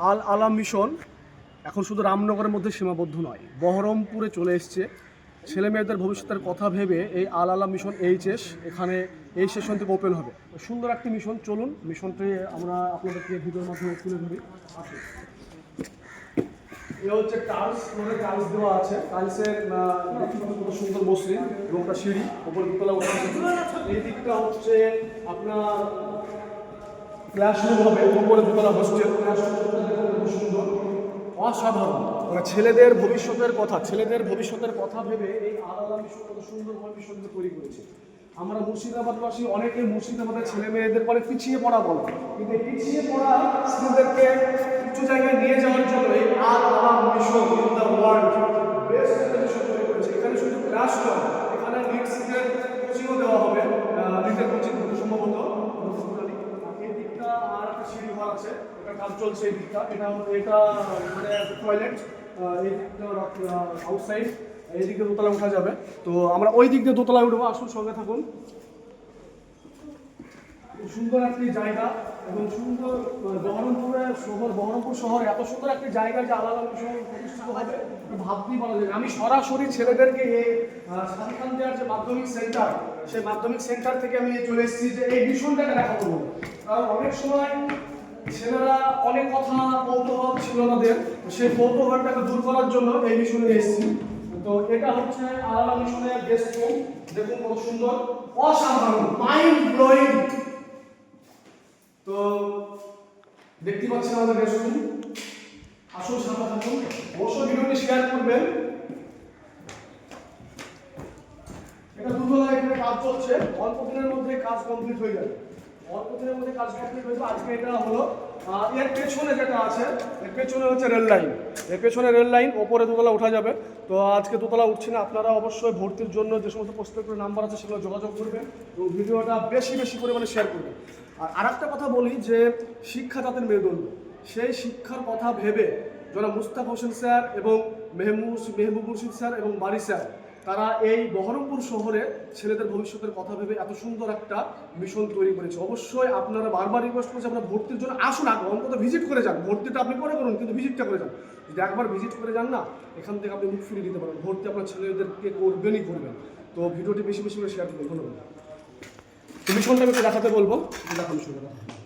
আল আলাম মিশন এখন শুধু রামনগরের মধ্যে সীমাবদ্ধ নয়, বহরমপুরে চলে এসছে। ছেলে মেয়েদের ভবিষ্যতের কথা ভেবে এই আল আলাম মিশন এইচএস এখানে এই সেশন থেকে ওপেন হবে। সুন্দর একটি মিশন, চলুন মিশনটি আমরা আপনাদেরকে ভিডিওর মাধ্যমে তুলে ধরি। আসুন, এ হচ্ছে টাইলস, ফ্লোরে টাইলস দেওয়া আছে। টাইলসের কত সুন্দর মসৃণ এবং একটা সিঁড়ি উপরে দুতলা ওঠা। এই দিকটা হচ্ছে আপনার ক্লাসরুম হবে, উপরে দুতলা হোস্টেল। খুব সুন্দর, অসাধারণ। মানে ছেলেদের ভবিষ্যতের কথা ভেবে এই আল আলাম মিশন কত সুন্দরভাবে মিশনকে তৈরি করেছে। আমরা মুর্শিদাবাদবাসী অনেকে মুর্শিদাবাদের ছেলে মেয়েদের পরে পিছিয়ে পড়া বলে, কিন্তু এই পিছিয়ে পড়া ছেলেদেরকে উঁচু জায়গায় নিয়ে যাওয়ার জন্য এই আল আলাম mission in the world best mission তৈরি করেছে। এখানে শুধু ক্লাস নয়, এখানে নিট সিটের কোচিংও দেওয়া হবে, নিটের কোচিং সম্ভবত। এই দিকটা আর একটা সিঁড়ি ঘর আছে, এটা কাজ চলছে। এই দিকটা এটা মানে টয়লেট, এই দিকটা আউটসাইড। এই দিকে দোতলায় উঠা যাবে। তো আমরা ওই দিক দিয়ে দোতলায় উঠবো, আসুন সঙ্গে থাকুন। সুন্দর একটি জায়গা এবং সুন্দর বহরমপুর শহর এত সুন্দর একটি জায়গা যে আল আলাম মিশন প্রতিষ্ঠিত হবে ভাবতেই পারা যায়। আমি সরাসরি ছেলেদেরকে এই সাদিখান দেওয়ার যে মাধ্যমিক সেন্টার, সেই মাধ্যমিক সেন্টার থেকে আমি চলে এসেছি যে এই মিশনটাকে দেখাবো। কারণ অনেক সময় ছেলেরা অনেক কথা কৌতূহল ছিল তাদের, সেই কৌতূহলটাকে দূর করার জন্য এই মিশনে এসেছি। তো এটা হচ্ছে আল আলাম মিশনের গেস্ট রুম। দেখুন কত সুন্দর, অসাধারণ, মাইন্ড ব্লোয়িং। তো দেখতে পাচ্ছেন আমাদের গেস্ট রুম। আসুন সাথে থাকুন, অবশ্যই ভিডিওটি শেয়ার করবেন। এটা দুতলায় এখানে কাজ চলছে, অল্প দিনের মধ্যে কাজ কমপ্লিট হয়ে যাবে। আজকে এটা হলো এর পেছনে যেটা আছে, এর পেছনে হচ্ছে রেল লাইন। এর পেছনে রেল লাইন, ওপরে দোতলা ওঠা যাবে। তো আজকে দোতলা উঠছি না, আপনারা অবশ্যই ভর্তির জন্য যে সমস্ত প্রস্তুতের নাম্বার আছে সেগুলো যোগাযোগ করবেন এবং ভিডিওটা বেশি পরিমাণে শেয়ার করবেন। আর আরেকটা কথা বলি যে শিক্ষা জাতির মেরুদণ্ড, সেই শিক্ষার কথা ভেবে জনাব মুস্তাক হোসেন স্যার এবং মেহবুব মুর্শিদ স্যার এবং বারি স্যার তারা এই বহরমপুর শহরে ছেলেদের ভবিষ্যতের কথা ভেবে এত সুন্দর একটা মিশন তৈরি করেছে। অবশ্যই আপনারা বারবার রিকোয়েস্ট করছে আপনারা ভর্তির জন্য আসুন, আগে অন্তত ভিজিট করে যান। ভর্তিটা আপনি পরে করুন, কিন্তু ভিজিটটা করে যান। যদি একবার ভিজিট করে যান না, এখান থেকে আপনি মুখ ফিরিয়ে দিতে পারেন। ভর্তি আপনার ছেলেদেরকে করবেনই করবেন। তো ভিডিওটি বেশি করে শেয়ার করবেন। ধন্যবাদ। মিশনটা আমি দেখাতে বলবো, দেখানো শুরু করা।